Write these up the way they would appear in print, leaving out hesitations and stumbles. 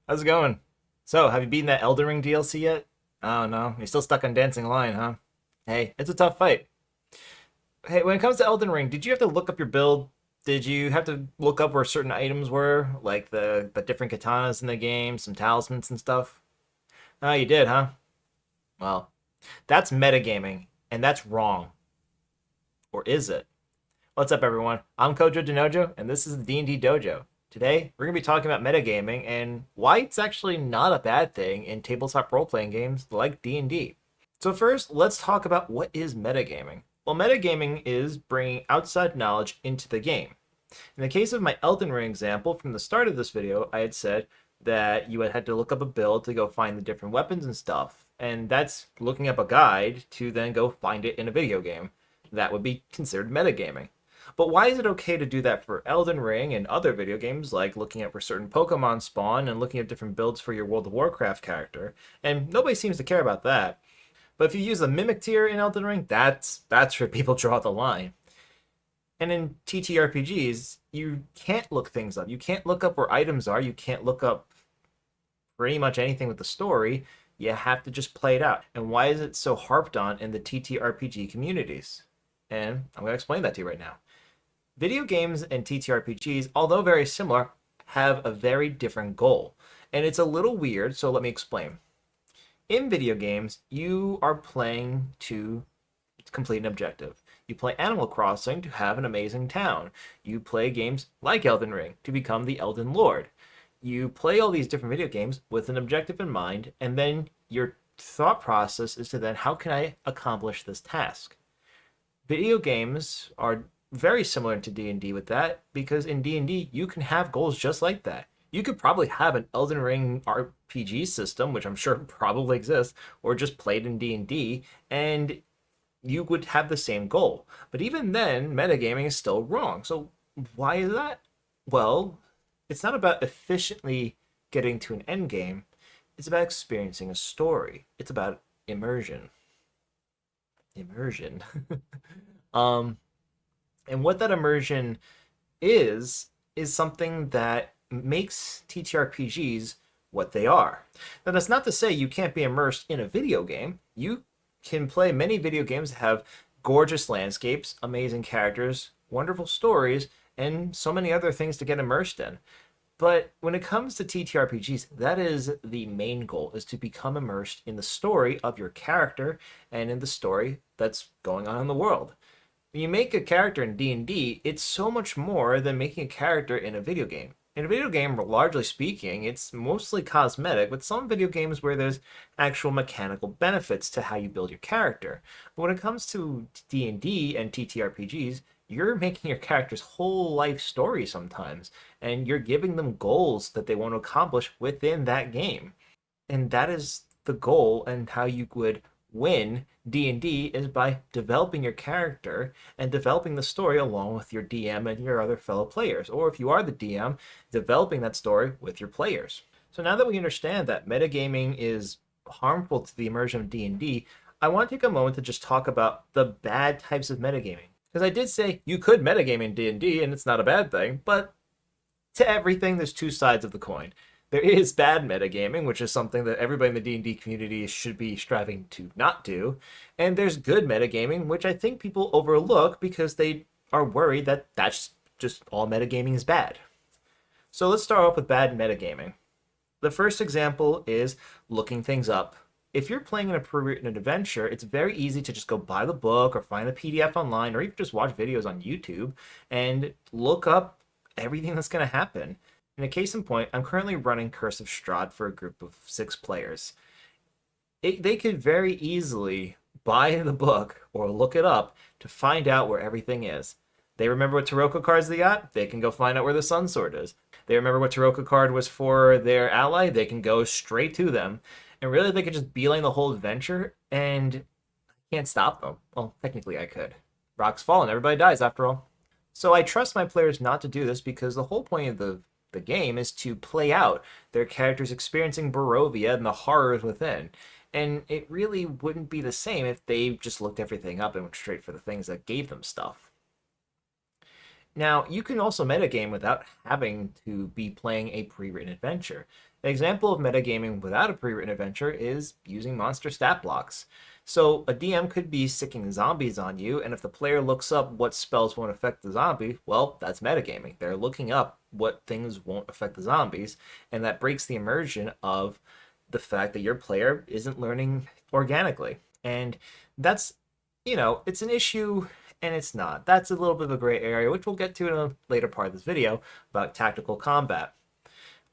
How's it going? So, have you beaten that Elden Ring DLC yet? Oh no, you're still stuck on Dancing Lion, huh? Hey, it's a tough fight. Hey, when it comes to Elden Ring, did you have to look up your build? Did you have to look up where certain items were, like the different katanas in the game, some talismans and stuff? Oh, you did, huh? Well, that's metagaming, and that's wrong. Or is it? What's up, everyone? I'm Kojo Denojo, and this is the D&D Dojo. Today, we're going to be talking about metagaming and why it's actually not a bad thing in tabletop role-playing games like D&D. So first, let's talk about what is metagaming. Well, metagaming is bringing outside knowledge into the game. In the case of my Elden Ring example, from the start of this video, I had said that you had to look up a build to go find the different weapons and stuff, and that's looking up a guide to then go find it in a video game. That would be considered metagaming. But why is it okay to do that for Elden Ring and other video games, like looking at where certain Pokemon spawn and looking at different builds for your World of Warcraft character? And nobody seems to care about that. But if you use the Mimic tier in Elden Ring, that's where people draw the line. And in TTRPGs, you can't look things up. You can't look up where items are. You can't look up pretty much anything with the story. You have to just play it out. And why is it so harped on in the TTRPG communities? And I'm going to explain that to you right now. Video games and TTRPGs, although very similar, have a very different goal. And it's a little weird, so let me explain. In video games, you are playing to complete an objective. You play Animal Crossing to have an amazing town. You play games like Elden Ring to become the Elden Lord. You play all these different video games with an objective in mind, and then your thought process is to then, how can I accomplish this task? Video games are very similar to D&D with that, because in D&D, you can have goals just like that. You could probably have an Elden Ring RPG system, which I'm sure probably exists, or just played in D&D, and you would have the same goal. But even then, metagaming is still wrong. So why is that? Well, it's not about efficiently getting to an end game. It's about experiencing a story. It's about immersion. Immersion. um, and what that immersion is something that makes TTRPGs what they are. Now, that's not to say you can't be immersed in a video game. You can play many video games that have gorgeous landscapes, amazing characters, wonderful stories, and so many other things to get immersed in. But when it comes to TTRPGs, that is the main goal, is to become immersed in the story of your character and in the story that's going on in the world. When you make a character in D&D, it's so much more than making a character in a video game. In a video game, largely speaking, it's mostly cosmetic, with some video games where there's actual mechanical benefits to how you build your character. But when it comes to D&D and TTRPGs, you're making your character's whole life story sometimes, and you're giving them goals that they want to accomplish within that game. And that is the goal, and how you would win D&D is by developing your character and developing the story along with your DM and your other fellow players. Or if you are the DM, developing that story with your players. So now that we understand that metagaming is harmful to the immersion of D&D, I want to take a moment to just talk about the bad types of metagaming. Because I did say you could metagame in D&D and it's not a bad thing, but to everything there's two sides of the coin. There is bad metagaming, which is something that everybody in the D&D community should be striving to not do. And there's good metagaming, which I think people overlook because they are worried that that's just all metagaming is bad. So let's start off with bad metagaming. The first example is looking things up. If you're playing an pre-written adventure, it's very easy to just go buy the book or find the PDF online, or even just watch videos on YouTube and look up everything that's going to happen. In a case in point, I'm currently running Curse of Strahd for a group of 6 players. They could very easily buy the book or look it up to find out where everything is. They remember what Taroko cards they got? They can go find out where the Sun Sword is. They remember what Taroko card was for their ally? They can go straight to them. And really, they could just beeline the whole adventure, and I can't stop them. Well, technically I could. Rocks fall and everybody dies after all. So I trust my players not to do this because the whole point of the game is to play out their characters experiencing Barovia and the horrors within. And it really wouldn't be the same if they just looked everything up and went straight for the things that gave them stuff. Now, you can also metagame without having to be playing a pre-written adventure. An example of metagaming without a pre-written adventure is using monster stat blocks. So a DM could be sicking zombies on you, and if the player looks up what spells won't affect the zombie, well, that's metagaming. They're looking up what things won't affect the zombies, and that breaks the immersion of the fact that your player isn't learning organically. And that's, it's an issue and it's not. That's a little bit of a gray area, which we'll get to in a later part of this video about tactical combat.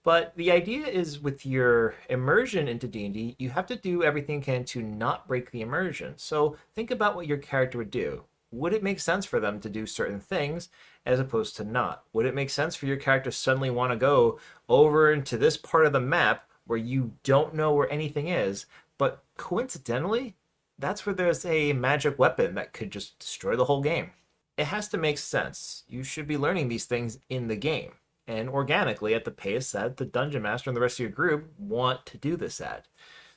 But the idea is with your immersion into D&D, you have to do everything you can to not break the immersion. So think about what your character would do. Would it make sense for them to do certain things as opposed to not? Would it make sense for your character to suddenly want to go over into this part of the map where you don't know where anything is, but coincidentally, that's where there's a magic weapon that could just destroy the whole game? It has to make sense. You should be learning these things in the game and organically at the pace that the dungeon master and the rest of your group want to do this at.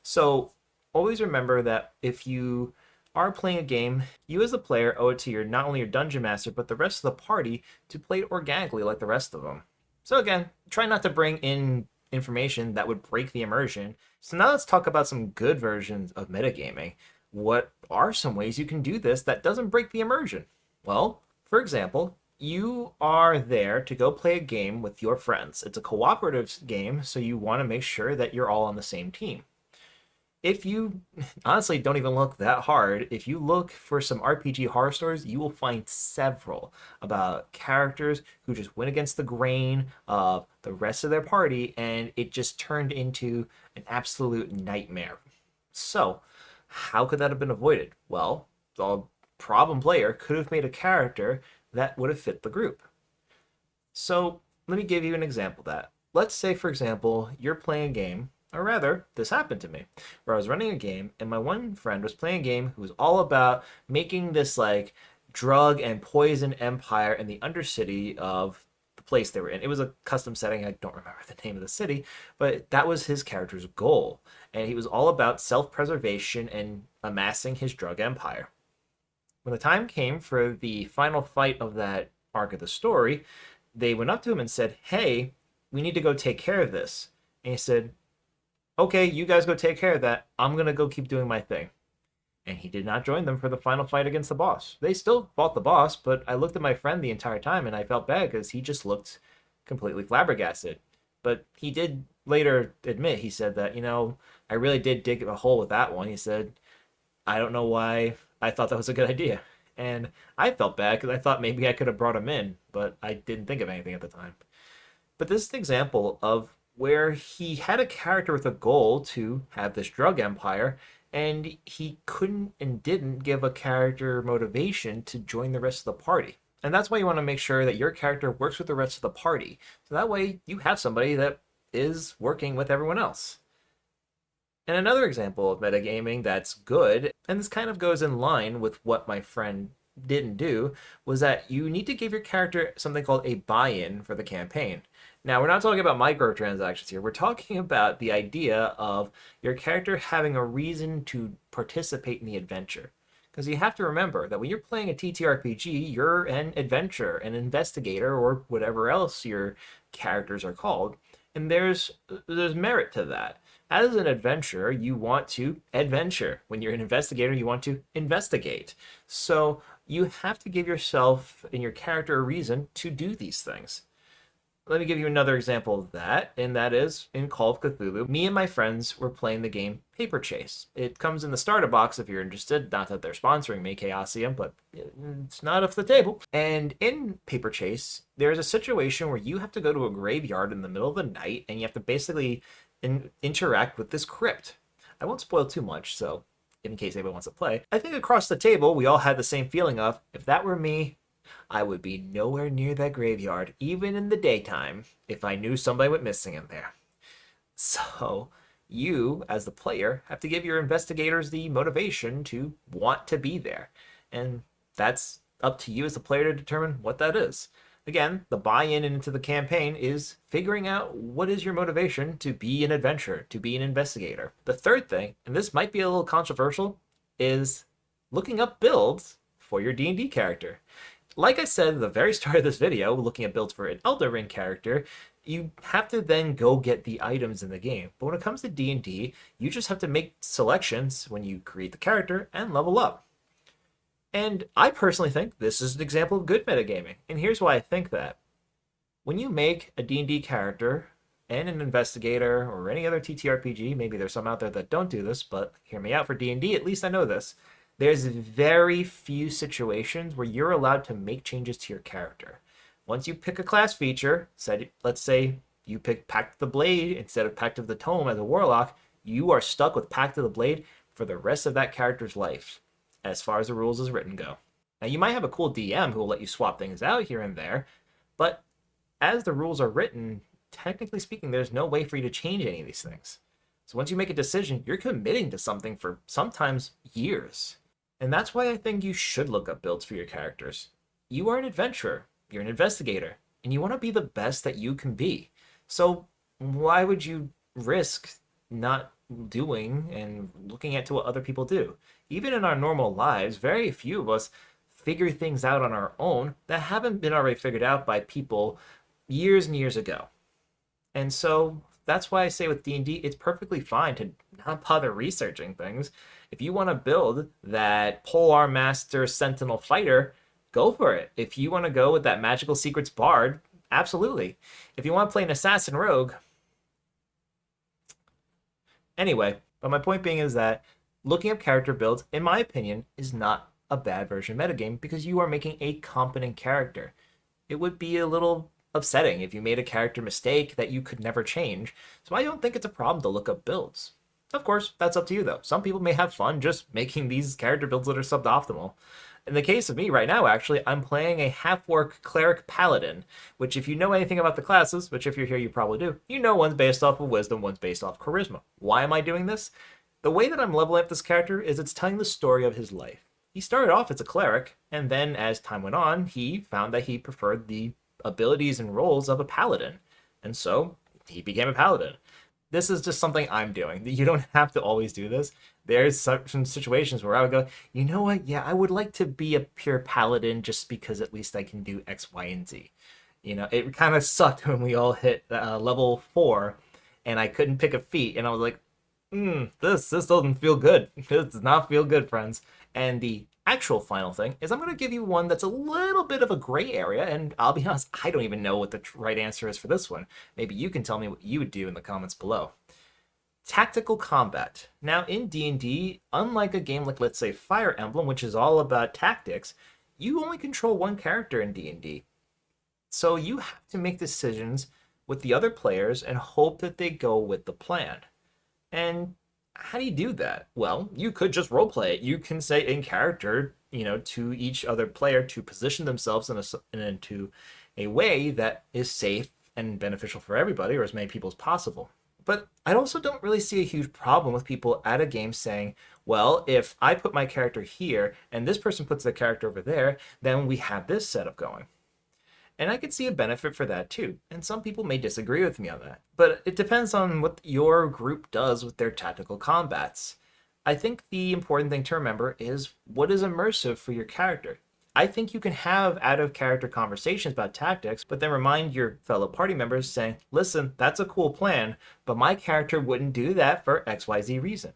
So always remember that if you are playing a game, you as a player owe it to your not only your dungeon master but the rest of the party to play it organically like the rest of them. So again, try not to bring in information that would break the immersion. So now let's talk about some good versions of metagaming. What are some ways you can do this that doesn't break the immersion? Well, for example, you are there to go play a game with your friends. It's a cooperative game, so you want to make sure that you're all on the same team. If you honestly don't even look that hard, if you look for some RPG horror stories, you will find several about characters who just went against the grain of the rest of their party and it just turned into an absolute nightmare. So, how could that have been avoided? Well, the problem player could have made a character that would have fit the group. So let me give you an example of that. Let's say, for example, you're playing a game, or rather, this happened to me, where I was running a game and my one friend was playing a game who was all about making this like drug and poison empire in the undercity of the place they were in. It was a custom setting. I don't remember the name of the city, but that was his character's goal. And he was all about self-preservation and amassing his drug empire. When the time came for the final fight of that arc of the story, they went up to him and said, "Hey, we need to go take care of this." And he said, "Okay, you guys go take care of that. I'm going to go keep doing my thing." And he did not join them for the final fight against the boss. They still fought the boss, but I looked at my friend the entire time and I felt bad because he just looked completely flabbergasted. But he did later admit, he said that, I really did dig a hole with that one. He said, "I don't know why I thought that was a good idea." And I felt bad because I thought maybe I could have brought him in, but I didn't think of anything at the time. But this is an example of where he had a character with a goal to have this drug empire, and he couldn't and didn't give a character motivation to join the rest of the party. And that's why you want to make sure that your character works with the rest of the party. So that way you have somebody that is working with everyone else. And another example of metagaming that's good, and this kind of goes in line with what my friend didn't do, was that you need to give your character something called a buy-in for the campaign. Now, we're not talking about microtransactions here. We're talking about the idea of your character having a reason to participate in the adventure. Because you have to remember that when you're playing a TTRPG, you're an adventurer, an investigator, or whatever else your characters are called. And there's merit to that. As an adventurer, you want to adventure. When you're an investigator, you want to investigate. So you have to give yourself and your character a reason to do these things. Let me give you another example of that, and that is in Call of Cthulhu. Me and my friends were playing the game Paper Chase. It comes in the starter box if you're interested. Not that they're sponsoring me, Chaosium, but it's not off the table. And in Paper Chase, there's a situation where you have to go to a graveyard in the middle of the night, and you have to basically interact with this crypt. I won't spoil too much, so in case anybody wants to play. I think across the table, we all had the same feeling of, if that were me, I would be nowhere near that graveyard, even in the daytime, if I knew somebody went missing in there. So you, as the player, have to give your investigators the motivation to want to be there. And that's up to you as the player to determine what that is. Again, the buy-in into the campaign is figuring out what is your motivation to be an adventurer, to be an investigator. The third thing, and this might be a little controversial, is looking up builds for your D&D character. Like I said at the very start of this video, looking at builds for an Elden Ring character You have to then go get the items in the game. But when it comes to D&D, you just have to make selections when you create the character and level up. And I personally think this is an example of good metagaming. And here's why I think that. When you make a D&D character and an investigator or any other TTRPG, maybe there's some out there that don't do this, but hear me out, for D&D, at least I know this. There's very few situations where you're allowed to make changes to your character. Once you pick a class feature, let's say you pick Pact of the Blade instead of Pact of the Tome as a warlock, you are stuck with Pact of the Blade for the rest of that character's life, as far as the rules as written go. Now, you might have a cool DM who will let you swap things out here and there, but as the rules are written, technically speaking, there's no way for you to change any of these things. So once you make a decision, you're committing to something for sometimes years. And that's why I think you should look up builds for your characters. You are an adventurer, you're an investigator, and you want to be the best that you can be. So why would you risk not doing and looking at what other people do? Even in our normal lives, very few of us figure things out on our own that haven't been already figured out by people years and years ago. And so that's why I say with D&D, it's perfectly fine to not bother researching things. If you want to build that Polearm Master Sentinel Fighter, go for it. If you want to go with that Magical Secrets Bard, absolutely. If you want to play an Assassin Rogue, anyway, but my point being is that looking up character builds, in my opinion, is not a bad version of metagame because you are making a competent character. It would be a little upsetting if you made a character mistake that you could never change, so I don't think it's a problem to look up builds. Of course, that's up to you though. Some people may have fun just making these character builds that are suboptimal. In the case of me right now, actually, I'm playing a half-orc cleric paladin, which if you know anything about the classes, which if you're here you probably do, you know one's based off of wisdom, one's based off charisma. Why am I doing this? The way that I'm leveling up this character is it's telling the story of his life. He started off as a cleric, and then as time went on, he found that he preferred the abilities and roles of a paladin. And so he became a paladin. This is just something I'm doing. You don't have to always do this. There's some situations where I would go, you know what? Yeah, I would like to be a pure paladin just because at least I can do X, Y, and Z. You know, it kind of sucked when we all hit level 4 and I couldn't pick a feat. And I was like, this doesn't feel good. This does not feel good, friends. And the actual final thing is I'm going to give you one that's a little bit of a gray area, and I'll be honest, I don't even know what the right answer is for this one. Maybe you can tell me what you would do in the comments below. Tactical combat. Now in D&D, unlike a game like, let's say, Fire Emblem, which is all about tactics, you only control one character in D&D. So you have to make decisions with the other players and hope that they go with the plan. And how do you do that? Well, you could just roleplay it. You can say in character, to each other player to position themselves into a way that is safe and beneficial for everybody, or as many people as possible. But I also don't really see a huge problem with people at a game saying, well, if I put my character here and this person puts their character over there, then we have this setup going. And I could see a benefit for that too. And some people may disagree with me on that. But it depends on what your group does with their tactical combats. I think the important thing to remember is what is immersive for your character. I think you can have out-of-character conversations about tactics, but then remind your fellow party members saying, listen, that's a cool plan, but my character wouldn't do that for XYZ reason.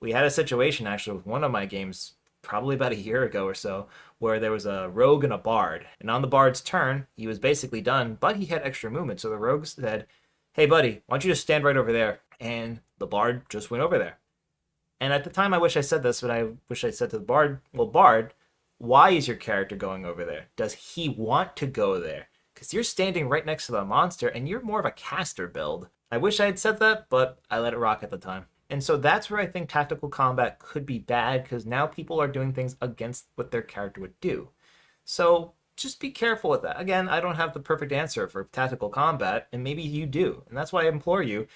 We had a situation actually with one of my games probably about a year ago or so, where there was a rogue and a bard. And on the bard's turn, he was basically done, but he had extra movement. So the rogue said, hey, buddy, why don't you just stand right over there? And the bard just went over there. And at the time, I wish I said this, but I wish I said to the bard, well, bard, why is your character going over there? Does he want to go there? Because you're standing right next to the monster, and you're more of a caster build. I wish I had said that, but I let it rock at the time. And so that's where I think tactical combat could be bad, because now people are doing things against what their character would do. So just be careful with that. Again, I don't have the perfect answer for tactical combat, and maybe you do. And that's why I implore you,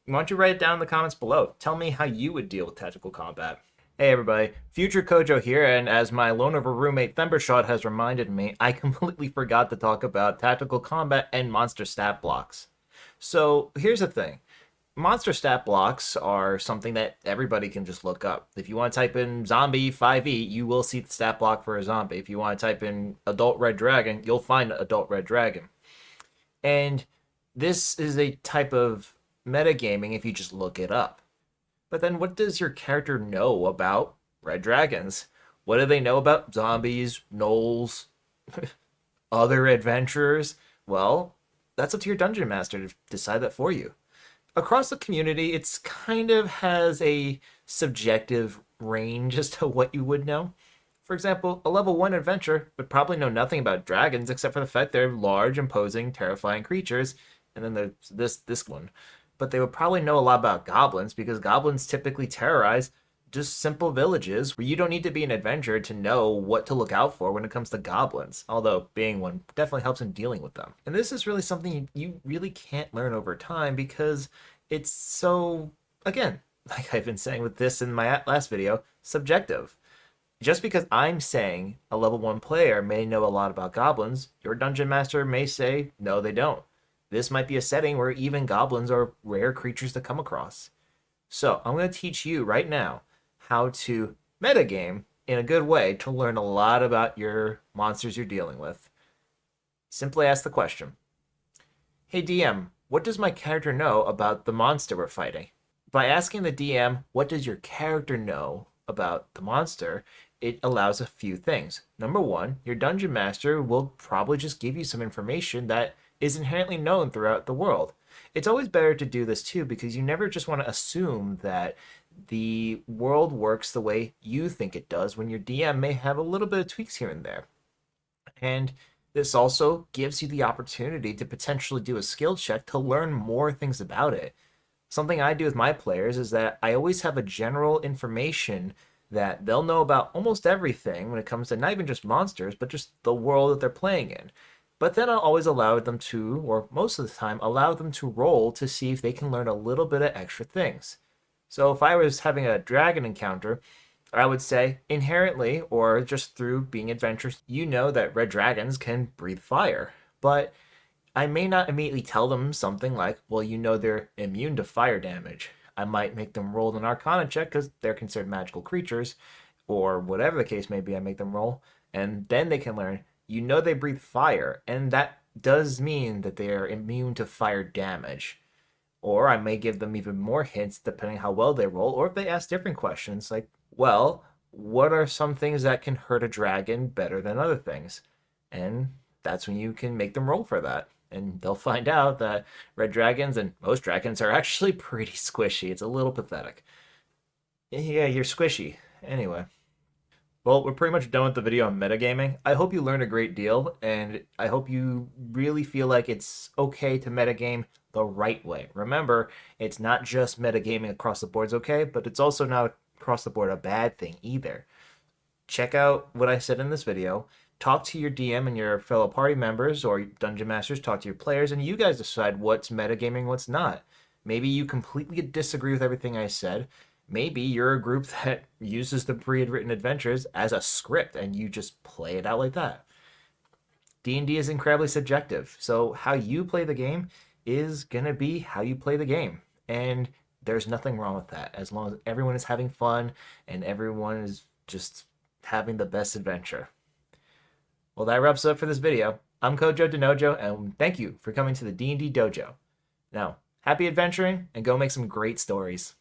why don't you write it down in the comments below. Tell me how you would deal with tactical combat. Hey everybody, Future Kojo here, and as my lone-over roommate Thembershot has reminded me, I completely forgot to talk about tactical combat and monster stat blocks. So here's the thing. Monster stat blocks are something that everybody can just look up. If you want to type in zombie 5e, you will see the stat block for a zombie. If you want to type in adult red dragon, you'll find adult red dragon. And This is a type of metagaming if you just look it up. But then what does your character know about red dragons? What do they know about zombies, gnolls, other adventurers? Well, that's up to your dungeon master to decide that for you. Across the community, it's kind of has a subjective range as to what you would know. For example, a level 1 adventurer would probably know nothing about dragons except for the fact they're large, imposing, terrifying creatures, and then there's this one. But they would probably know a lot about goblins because goblins typically terrorize just simple villages where you don't need to be an adventurer to know what to look out for when it comes to goblins, although being one definitely helps in dealing with them. And this is really something you really can't learn over time because it's so, again, like I've been saying with this in my last video, subjective. Just because I'm saying a level 1 player may know a lot about goblins, your dungeon master may say, no, they don't. This might be a setting where even goblins are rare creatures to come across. So I'm going to teach you right now how to metagame in a good way to learn a lot about your monsters you're dealing with. Simply ask the question, hey DM, what does my character know about the monster we're fighting? By asking the DM, what does your character know about the monster, it allows a few things. Number one, your dungeon master will probably just give you some information that is inherently known throughout the world. It's always better to do this too because you never just want to assume that the world works the way you think it does when your DM may have a little bit of tweaks here and there. And this also gives you the opportunity to potentially do a skill check to learn more things about it. Something I do with my players is that I always have a general information that they'll know about almost everything when it comes to not even just monsters, but just the world that they're playing in. But then I'll always allow them to, or most of the time, allow them to roll to see if they can learn a little bit of extra things. So if I was having a dragon encounter, I would say inherently, or just through being adventurous, you know that red dragons can breathe fire. But I may not immediately tell them something like, well, you know they're immune to fire damage. I might make them roll an arcana check because they're considered magical creatures, or whatever the case may be, I make them roll, and then they can learn, you know they breathe fire, and that does mean that they are immune to fire damage. Or I may give them even more hints depending how well they roll, or if they ask different questions like, well, what are some things that can hurt a dragon better than other things? And that's when you can make them roll for that. And they'll find out that red dragons and most dragons are actually pretty squishy. It's a little pathetic. Yeah, you're squishy. Anyway. Well, we're pretty much done with the video on metagaming. I hope you learned a great deal, and I hope you really feel like it's okay to metagame the right way. Remember, it's not just metagaming across the board's okay, but it's also not across the board a bad thing either. Check out what I said in this video. Talk to your DM and your fellow party members or dungeon masters, talk to your players, and you guys decide what's metagaming, what's not. Maybe you completely disagree with everything I said. Maybe you're a group that uses the pre-written adventures as a script and you just play it out like that. D&D is incredibly subjective, so how you play the game is gonna be how you play the game. And there's nothing wrong with that as long as everyone is having fun and everyone is just having the best adventure. Well, that wraps up for this video. I'm Kojo Denojo, and thank you for coming to the D&D Dojo. Now, happy adventuring, and go make some great stories.